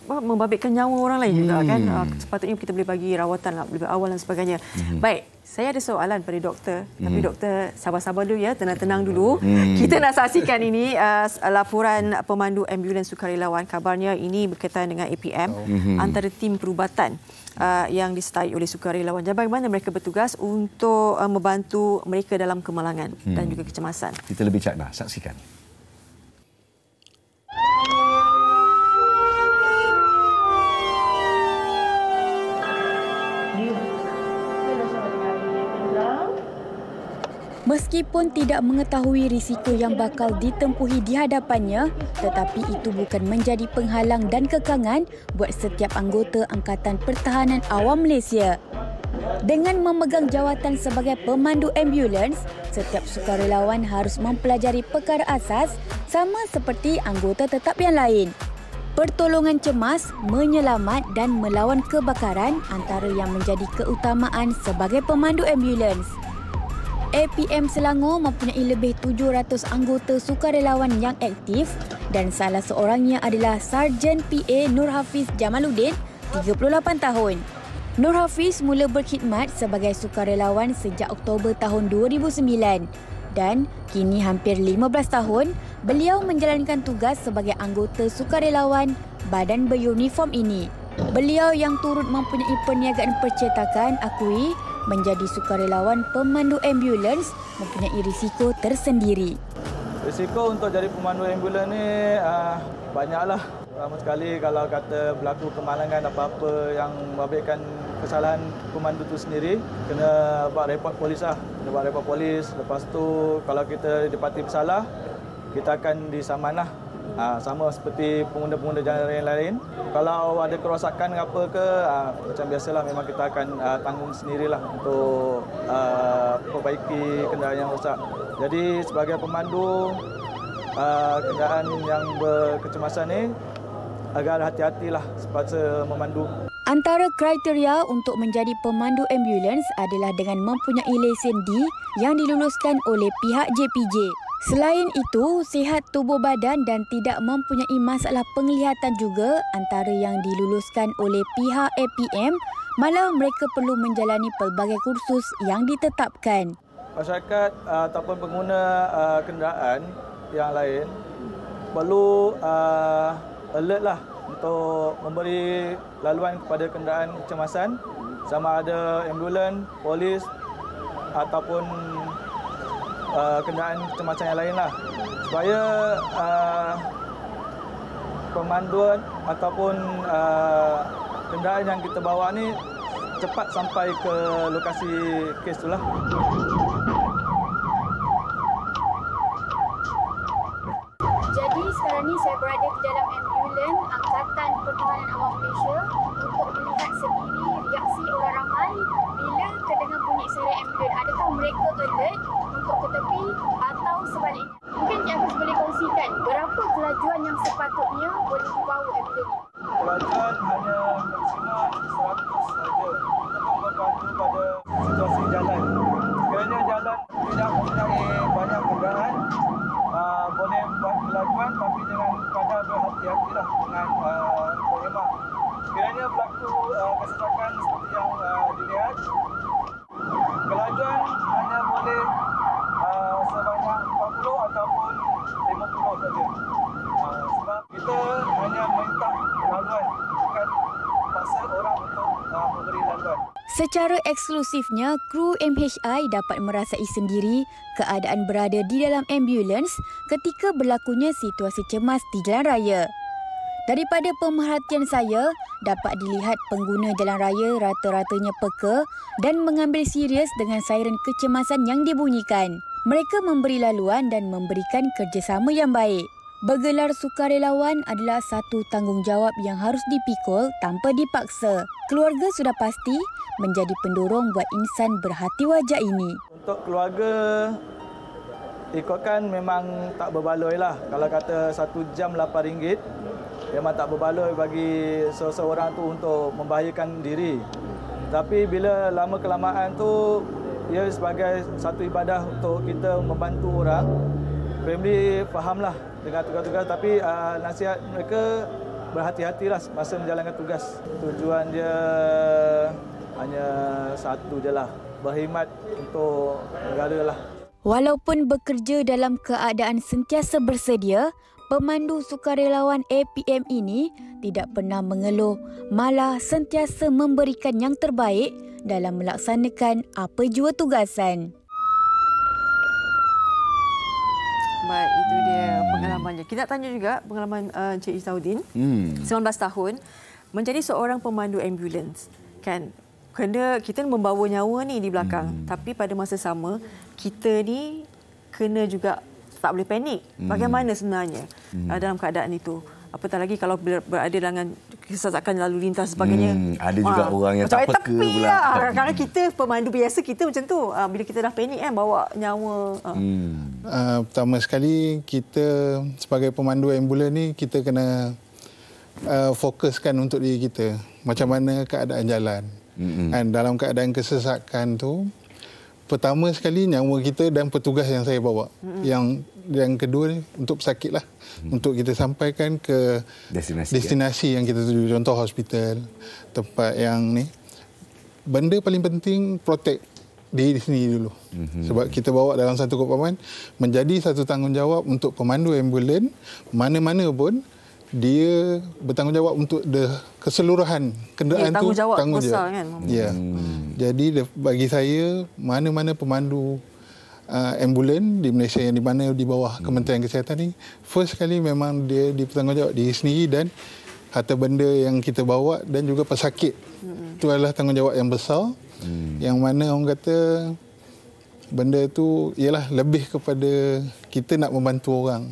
Membabitkan nyawa orang lain juga kan. Sepatutnya kita boleh bagi rawatan lebih awal dan sebagainya. Baik, saya ada soalan pada doktor. Tapi doktor sabar-sabar dulu ya, tenang-tenang dulu. Kita nak saksikan ini laporan pemandu ambulans sukarelawan. Kabarnya ini berkaitan dengan APM antara tim perubatan yang disertai oleh sukarelawan. Dan bagaimana mereka bertugas untuk membantu mereka dalam kemalangan dan juga kecemasan. Kita lebih cakap, saksikan. Meskipun tidak mengetahui risiko yang bakal ditempuhi di hadapannya, tetapi itu bukan menjadi penghalang dan kekangan buat setiap anggota Angkatan Pertahanan Awam Malaysia. Dengan memegang jawatan sebagai pemandu ambulans, setiap sukarelawan harus mempelajari perkara asas sama seperti anggota tetap yang lain. Pertolongan cemas, menyelamat dan melawan kebakaran antara yang menjadi keutamaan sebagai pemandu ambulans. APM Selangor mempunyai lebih 700 anggota sukarelawan yang aktif dan salah seorangnya adalah Sarjan PA Nur Hafiz Jamaluddin, 38 tahun. Nur Hafiz mula berkhidmat sebagai sukarelawan sejak Oktober tahun 2009 dan kini hampir 15 tahun beliau menjalankan tugas sebagai anggota sukarelawan badan beruniform ini. Beliau yang turut mempunyai perniagaan percetakan akui menjadi sukarelawan pemandu ambulans mempunyai risiko tersendiri. Risiko untuk jadi pemandu ambulans ni banyaklah. Pertama sekali kalau kata berlaku kemalangan apa-apa yang membabitkan kesalahan pemandu tu sendiri, kena buat report polis lah. Kena buat report polis. Lepas tu kalau kita didapati bersalah, kita akan disaman lah Sama seperti pengguna-pengguna jalan raya lain. Kalau ada kerosakan apa ke, macam biasalah memang kita akan tanggung sendirilah untuk perbaiki kenderaan yang rosak. Jadi sebagai pemandu kenderaan yang berkecemasan ni, agak hati-hatilah semasa memandu. Antara kriteria untuk menjadi pemandu ambulans adalah dengan mempunyai lesen D yang diluluskan oleh pihak JPJ. Selain itu, sihat tubuh badan dan tidak mempunyai masalah penglihatan juga antara yang diluluskan oleh pihak APM, malah mereka perlu menjalani pelbagai kursus yang ditetapkan. Masyarakat ataupun pengguna kenderaan yang lain perlu alert lah untuk memberi laluan kepada kenderaan kecemasan, sama ada ambulans, polis ataupun kenderaan kecemasan yang lain lah, supaya pemanduan ataupun kenderaan yang kita bawa ni cepat sampai ke lokasi kes tu lah. Jadi sekarang ni saya berada di dalam ambulans Angkatan Pertahanan Awam Malaysia untuk melihat sendiri reaksi orang ramai bila terdengar bunyi siren ambulans. Adakah mereka alert untuk ke tepi atau sebaliknya? Mungkin Cik Hafiz boleh kongsikan berapa kelajuan yang sepatutnya boleh dibawa ambulans ini? Kelajuan hanya maksimal 100 saja untuk membantu pada situasi jalan. Sekiranya jalan tidak mempunyai banyak kenderaan, boleh buat kelajuan tapi dengan kadar berhati-hatilah dengan berhemat. Sekiranya berlaku kesesakan seperti yang dilihat, kelajuan hanya boleh sebanyak 40 ataupun 50 saja. Sebab kita hanya minta laluan, bukan paksa orang untuk memberi laluan. Secara eksklusifnya, kru MHI dapat merasai sendiri keadaan berada di dalam ambulans ketika berlakunya situasi cemas di jalan raya. Daripada pemerhatian saya, dapat dilihat pengguna jalan raya rata-ratanya peka dan mengambil serius dengan siren kecemasan yang dibunyikan. Mereka memberi laluan dan memberikan kerjasama yang baik. Bergelar sukarelawan adalah satu tanggungjawab yang harus dipikul tanpa dipaksa. Keluarga sudah pasti menjadi pendorong buat insan berhati wajak ini. Untuk keluarga, ikutkan memang tak berbaloi lah. Kalau kata 1 jam RM8, memang tak berbaloi bagi seseorang tu untuk membahayakan diri. Tapi bila lama kelamaan tu, ia sebagai satu ibadah untuk kita membantu orang. Family fahamlah dengan tugas-tugas, tapi nasihat mereka berhati-hatilah masa menjalankan tugas. Tujuan dia hanya satu je lah, berkhidmat untuk negara lah. Walaupun bekerja dalam keadaan sentiasa bersedia, pemandu sukarelawan APM ini tidak pernah mengeluh, malah sentiasa memberikan yang terbaik dalam melaksanakan apa jua tugasan. Baik, itu dia pengalamannya. Kita nak tanya juga pengalaman Encik Izzaudin. 19 tahun menjadi seorang pemandu ambulans. Kan? Kerana kita membawa nyawa ni di belakang. Tapi pada masa sama, kita ni kena juga tak boleh panik. Bagaimana sebenarnya dalam keadaan itu? Apatah lagi kalau berada dengan kesesakan lalu lintas sebagainya. Ada juga orang yang tak peka pula. Kadang-kadang kita pemandu biasa kita macam tu. Bila kita dah panik kan, bawa nyawa. Pertama sekali, kita sebagai pemandu ambulans ni, kita kena fokuskan untuk diri kita. Macam mana keadaan jalan. Dan dalam keadaan kesesakan tu, pertama sekali nyawa kita dan petugas yang saya bawa. Yang kedua untuk pesakit lah. Untuk kita sampaikan ke destinasi yang kita tuju. Contoh hospital, tempat yang ni. Benda paling penting protect diri sendiri dulu. Sebab kita bawa dalam satu kopaman, menjadi satu tanggungjawab untuk pemandu ambulans, mana-mana pun dia bertanggungjawab untuk keseluruhan kenderaan tu. Tanggungjawab kan. Ya. Jadi bagi saya, mana-mana pemandu ambulans di Malaysia yang di mana di bawah Kementerian Kesihatan ni, first sekali memang dia bertanggungjawab diri sendiri dan harta benda yang kita bawa dan juga pesakit. Itu adalah tanggungjawab yang besar yang mana orang kata benda tu ialah lebih kepada kita nak membantu orang.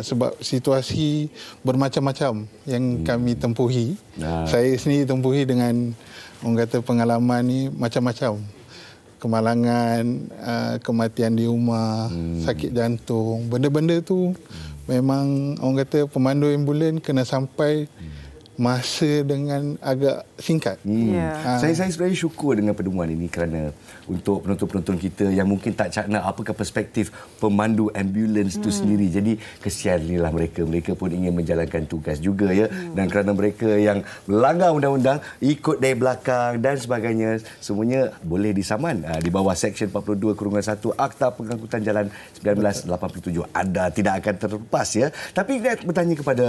Sebab situasi bermacam-macam yang kami tempuhi. Saya sendiri tempuhi dengan orang kata pengalaman ni macam-macam. Kemalangan, kematian di rumah, sakit jantung. Benda-benda tu memang orang kata pemandu ambulan kena sampai masa dengan agak singkat. Saya sebenarnya syukur dengan pertemuan ini kerana untuk penonton-penonton kita yang mungkin tak cakna apakah perspektif pemandu ambulans itu sendiri. Jadi kesianilah mereka. Mereka pun ingin menjalankan tugas juga ya. Dan kerana mereka yang melanggar undang-undang, ikut dari belakang dan sebagainya, semuanya boleh disaman di bawah Seksyen 42/1 Akta Pengangkutan Jalan 1987. Anda tidak akan terlepas ya. Tapi saya bertanya kepada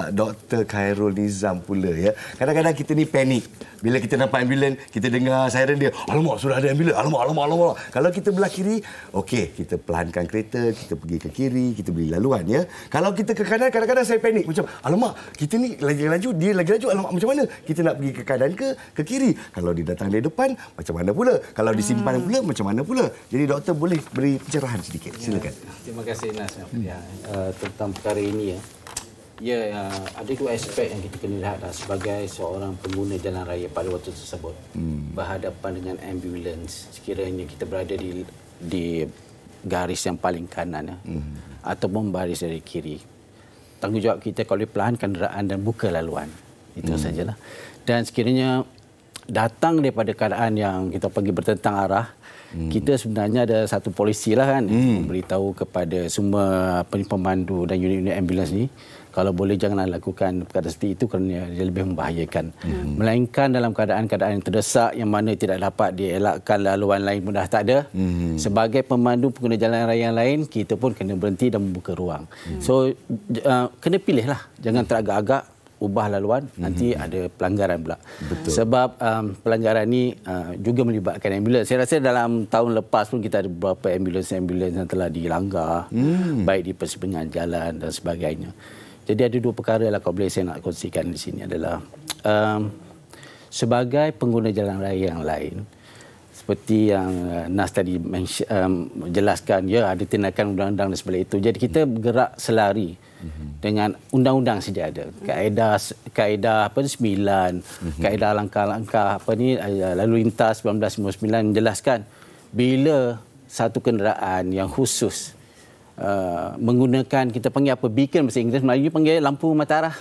Dr. Khairul Nizam pula ya. Kadang-kadang kita ni panik. Bila kita nampak ambulan, kita dengar siren dia, alamak sudah ada ambulan, alamak. Kalau kita belah kiri, okey, kita pelankan kereta, kita pergi ke kiri, kita beri laluan ya. Kalau kita ke kanan, kadang-kadang saya panik macam, alamak, kita ni lagi laju, dia lagi laju, alamak macam mana? Kita nak pergi ke kanan ke kiri? Kalau dia datang dari depan, macam mana pula? Kalau disimpan pula, macam mana pula? Jadi doktor boleh beri pencerahan sedikit. Silakan. Terima kasih Nas tentang perkara ini ya. Ya, ada dua aspek yang kita kena lihat sebagai seorang pengguna jalan raya pada waktu tersebut. Berhadapan dengan ambulans, sekiranya kita berada di garis yang paling kanan ataupun baris dari kiri. Tanggungjawab kita kalau perlahan kenderaan dan buka laluan. Itu sajalah. Dan sekiranya datang daripada keadaan yang kita panggil bertentang arah, kita sebenarnya ada satu polisi lah kan, memberitahu kepada semua pemandu dan unit-unit ambulans ni, kalau boleh janganlah lakukan perkara seperti itu kerana dia lebih membahayakan. Melainkan dalam keadaan-keadaan yang terdesak yang mana tidak dapat dielakkan laluan lain pun dah tak ada. Sebagai pemandu pengguna jalan raya yang lain, kita pun kena berhenti dan membuka ruang. So, kena pilihlah. Jangan teragak-agak ubah laluan, nanti ada pelanggaran pula. Betul. Sebab pelanggaran ni juga melibatkan ambulans. Saya rasa dalam tahun lepas pun kita ada beberapa ambulans yang telah dilanggar, baik di persimpangan jalan dan sebagainya. Jadi ada dua perkara lah kalau boleh saya nak kongsikan di sini adalah sebagai pengguna jalan raya yang lain, seperti yang Nas tadi jelaskan, ya ada tindakan undang-undang dan sebagainya itu. Jadi kita bergerak selari dengan undang-undang saja ada. Kaedah 9, kaedah langkah-langkah lalu lintas 1959 menjelaskan bila satu kenderaan yang khusus menggunakan, kita panggil apa, beacon bahasa Inggeris, Melayu panggil lampu mata arah.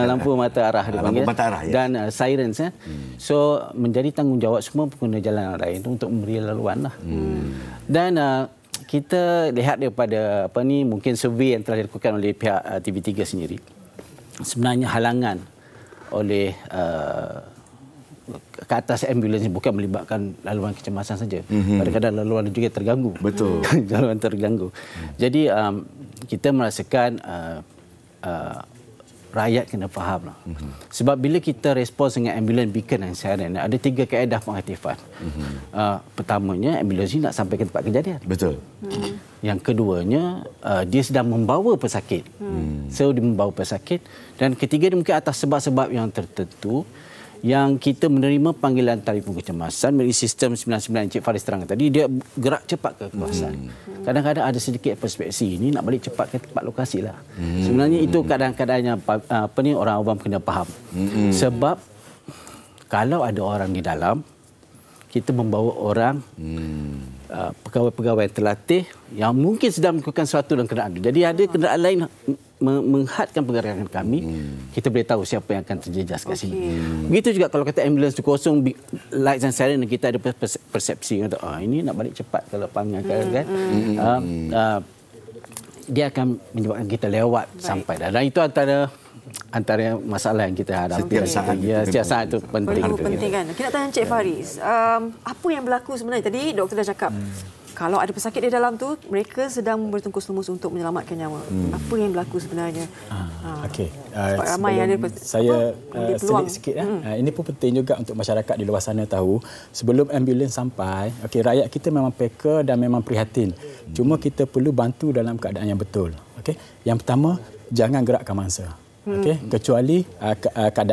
Lampu mata arah dipanggil. Lampu mata arah, ya. Dan sirens. So menjadi tanggungjawab semua pengguna jalan raya itu untuk memberi laluan lah. Dan kita lihat daripada mungkin survey yang telah dilakukan oleh pihak TV3 sendiri. Sebenarnya halangan oleh ke atas ambulans bukan melibatkan laluan kecemasan saja. Kadang-kadang laluan juga terganggu. Betul. Laluan terganggu. Jadi kita merasakan rakyat kena faham lah. Sebab bila kita respons dengan ambulans, beacon dan siren, ada 3 kaedah pengaktifan. Pertamanya, ambulans ini nak sampai ke tempat kejadian. Betul. Yang keduanya, dia sedang membawa pesakit. So, dia membawa pesakit. Dan ketiga, dia mungkin atas sebab-sebab yang tertentu yang kita menerima panggilan telefon kecemasan melalui sistem 99 Encik Faris terangkan tadi, dia gerak cepat ke kawasan. Kadang-kadang ada sedikit perspeksi ini nak balik cepat ke tempat lokasi lah. Sebenarnya itu kadang-kadang yang orang awam kena faham. Sebab kalau ada orang di dalam, kita membawa orang pegawai-pegawai yang terlatih yang mungkin sedang melakukan sesuatu dalam kenderaan itu. Jadi ada kenderaan lain menghadkan pergerakan kami, kita boleh tahu siapa yang akan terjejas kat sini. Begitu juga kalau kata ambulans tu kosong, lights and siren, kita ada persepsi kata, ini nak balik cepat kalau panggil kan. Dia akan menyebabkan kita lewat sampai dah. Dan itu antara masalah yang kita hadapi. Setiap saat itu penting. Penting kan. Kita nak tanya Encik Faris, apa yang berlaku sebenarnya? Tadi doktor dah cakap, kalau ada pesakit di dalam tu, mereka sedang bertungkus lumus untuk menyelamatkan nyawa. Apa yang berlaku sebenarnya? Okey. Ramai yang ada saya selit sikit. Ini pun penting juga untuk masyarakat di luar sana tahu. Sebelum ambulans sampai, rakyat kita memang peka dan memang prihatin. Cuma kita perlu bantu dalam keadaan yang betul. Yang pertama, jangan gerakkan mangsa. Okey, kecuali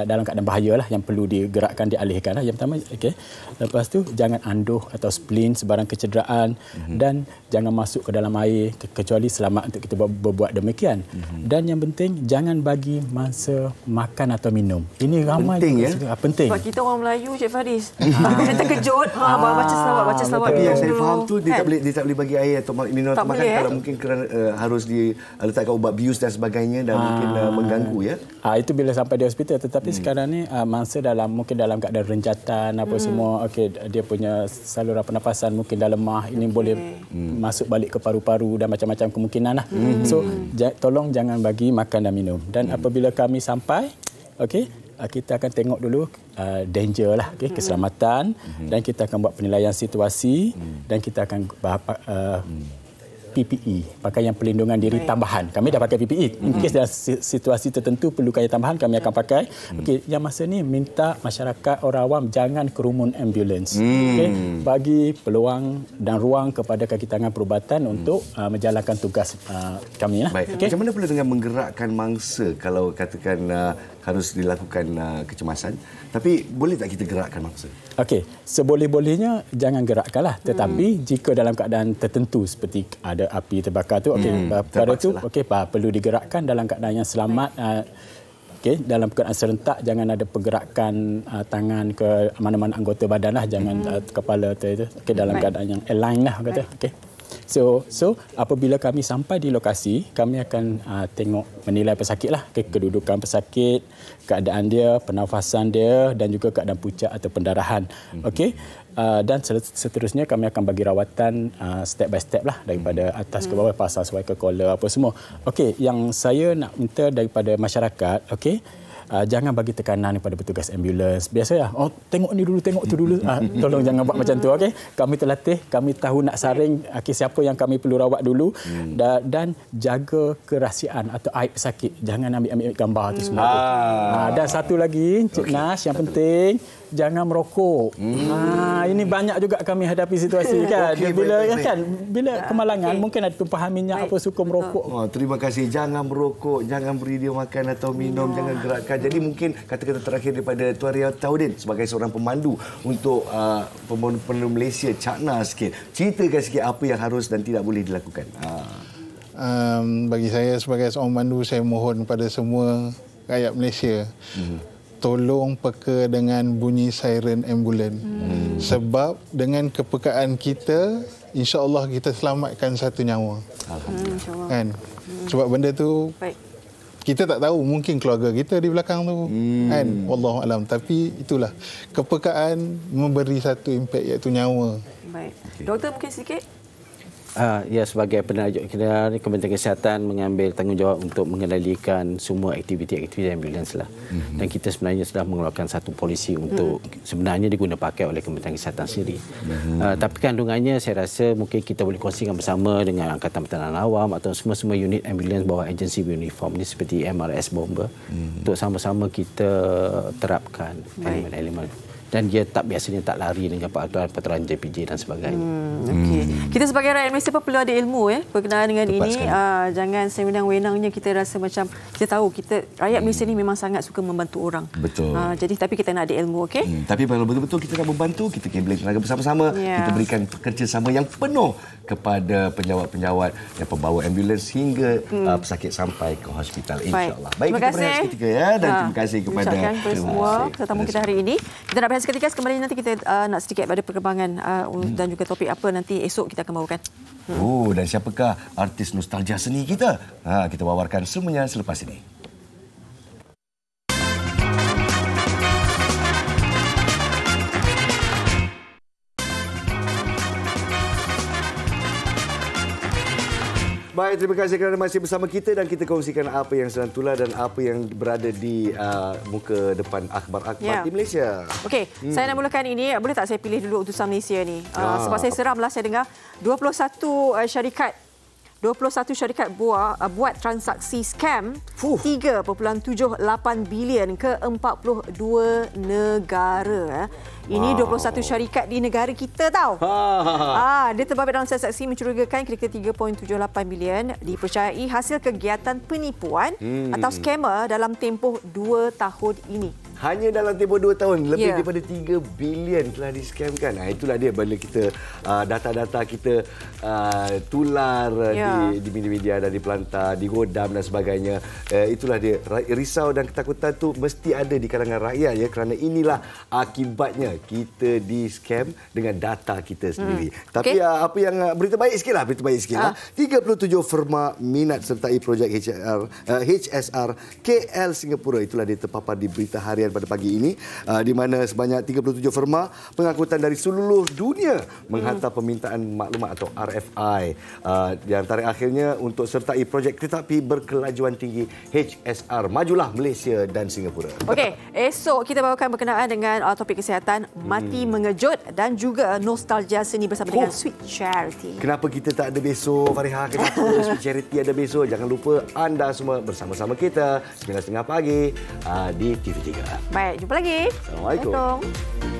dalam keadaan bahaya lah yang perlu digerakkan, dialihkan lah. Yang pertama, okey. Lepas tu jangan anduh atau splint, sebarang kecederaan dan jangan masuk ke dalam air kecuali selamat untuk kita berbuat demikian. Dan yang penting jangan bagi masa makan atau minum. Ini ramai penting ya. Penting. Sebab kita orang Melayu, Cik Faris. Kita terkejut, baca selawat. Tapi yang saya faham tu dia tak boleh bagi air atau minum atau makan kalau mungkin kerana harus diletakkan ubat bius dan sebagainya dan mungkin mengganggu ya. Itu bila sampai di hospital, tetapi sekarang ni mangsa mungkin dalam keadaan renjatan apa semua, okey, dia punya saluran pernafasan mungkin dah lemah, ini boleh masuk balik ke paru-paru dan macam-macam kemungkinan lah. So tolong jangan bagi makan dan minum. Dan apabila kami sampai, okey, kita akan tengok dulu danger lah, okay, keselamatan, dan kita akan buat penilaian situasi dan kita akan PPE, pakaian pelindungan diri tambahan. Kami dah pakai PPE. In case dalam situasi tertentu perlu kaya tambahan, kami akan pakai. Okey, yang masa ni minta masyarakat orang awam jangan kerumun ambulans. Okey, bagi peluang dan ruang kepada kaki tangan perubatan untuk menjalankan tugas kami lah. Baik. Okay. Macam mana pula dengan menggerakkan mangsa kalau katakan harus dilakukan kecemasan, tapi boleh tak kita gerakkan mangsa? Okey, seboleh-bolehnya jangan gerakkanlah, tetapi jika dalam keadaan tertentu seperti ada api terbakar tu, okey, pada tu okey, perlu digerakkan dalam keadaan yang selamat. Okey, dalam keadaan serentak jangan ada pergerakan tangan ke mana-mana anggota badan lah, jangan kepala tu. Okey, dalam keadaan yang align lah kata. Okey. So apabila kami sampai di lokasi, kami akan tengok, menilai pesakit lah, kedudukan pesakit, keadaan dia, pernafasan dia dan juga keadaan puncak atau pendarahan. Okey, dan seterusnya kami akan bagi rawatan step by step lah, daripada atas ke bawah, pasang sesuai ke collar apa semua. Okey, yang saya nak minta daripada masyarakat, okey, jangan bagi tekanan kepada petugas ambulans. Biasanya, tengok ni dulu, tengok tu dulu. Tolong jangan buat macam tu. Okay? Kami terlatih, kami tahu nak saring siapa yang kami perlu rawat dulu. Dan jaga kerahsiaan atau aib sakit. Jangan ambil gambar tu semua. Dan satu lagi, Cik Nash, yang penting, jangan merokok. Ini banyak juga kami hadapi situasi kan. Bila kemalangan, mungkin ada tumpahan minyak apa suka merokok. Terima kasih. Jangan merokok, jangan beri dia makan atau minum, jangan gerakkan. Jadi mungkin kata-kata terakhir daripada Tuan Ria Taudin sebagai seorang pemandu untuk pemandu Malaysia, Cakna sikit. Ceritakan sikit apa yang harus dan tidak boleh dilakukan. Bagi saya sebagai seorang pemandu, saya mohon kepada semua rakyat Malaysia, tolong peka dengan bunyi siren ambulan. Sebab dengan kepekaan kita, insya-Allah kita selamatkan satu nyawa. Alhamdulillah. Kan? Sebab benda tu kita tak tahu, mungkin keluarga kita di belakang tu. Kan? Wallahu alam. Tapi itulah, kepekaan memberi satu impak, iaitu nyawa. Baik. Doktor mungkin sikit. Ya, sebagai penerajut kita, Kementerian Kesihatan mengambil tanggungjawab untuk mengendalikan semua aktiviti-aktiviti ambulans lah. Dan kita sebenarnya sudah mengeluarkan satu polisi untuk sebenarnya diguna pakai oleh Kementerian Kesihatan sendiri. Tapi kandungannya saya rasa mungkin kita boleh kongsikan bersama dengan Angkatan Pertahanan Awam atau semua unit ambulans bawah agensi uniform ni seperti MRS Bomber untuk sama-sama kita terapkan elemen-elemen. Dan dia biasanya tak lari dengan peraturan JPJ dan sebagainya. Okey. Kita sebagai rakyat Malaysia pun perlu ada ilmu berkenaan dengan ini. Jangan sewenang-wenangnya kita rasa macam kita tahu rakyat Malaysia ni memang sangat suka membantu orang. Betul. Jadi tapi kita nak ada ilmu, okey? Tapi kalau betul-betul kita nak membantu, kita gabling tenaga bersama-sama, kita berikan kerjasama yang penuh kepada penjawat-penjawat dan pembawa ambulans hingga pesakit sampai ke hospital, insya-Allah. Baik, kita berehat seketika dan terima kasih kepada semua tetamu kita hari ini. Kita nak berehat seketika, kembali nanti kita nak sedikit pada perkembangan dan juga topik apa nanti esok kita akan bawakan. Dan siapakah artis nostalgia seni kita? Kita wawarkan semuanya selepas ini. Baik, terima kasih kerana masih bersama kita dan kita kongsikan apa yang sedang tular dan apa yang berada di muka depan akhbar-akhbar di Malaysia. Okey, saya nak mulakan ini. Boleh tak saya pilih dulu utusan Malaysia ni? Sebab saya seramlah saya dengar 21 syarikat 21 syarikat buat transaksi scam 3.78 bilion ke 42 negara. Ini 21 syarikat di negara kita tau. Dia terbabit dalam transaksi mencurigakan kira-kira 3.78 bilion dipercayai hasil kegiatan penipuan atau scammer dalam tempoh 2 tahun ini. Hanya dalam tempoh 2 tahun, lebih daripada 3 bilion telah diskamkan. Itulah dia bila kita data-data kita tular di media-media dan di pelantar, di godam dan sebagainya. Itulah dia, risau dan ketakutan tu mesti ada di kalangan rakyat ya, kerana inilah akibatnya kita di-scam dengan data kita sendiri. Tapi apa yang berita baik sikitlah, 37 firma minat sertai projek HSR KL Singapura. Itulah dia terpapar di berita harian pada pagi ini, di mana sebanyak 37 firma pengangkutan dari seluruh dunia menghantar permintaan maklumat atau RFI. Di antara akhirnya untuk sertai projek kereta api berkelajuan tinggi HSR. Majulah Malaysia dan Singapura. Okey, esok kita bawakan berkenaan dengan topik kesihatan, mati mengejut dan juga nostalgia seni bersama dengan Sweet Charity. Kenapa kita tak ada besok, Fariha? Kenapa Sweet Charity ada besok? Jangan lupa anda semua bersama-sama kita 9.30 pagi di TV3. Baik, jumpa lagi. Assalamualaikum.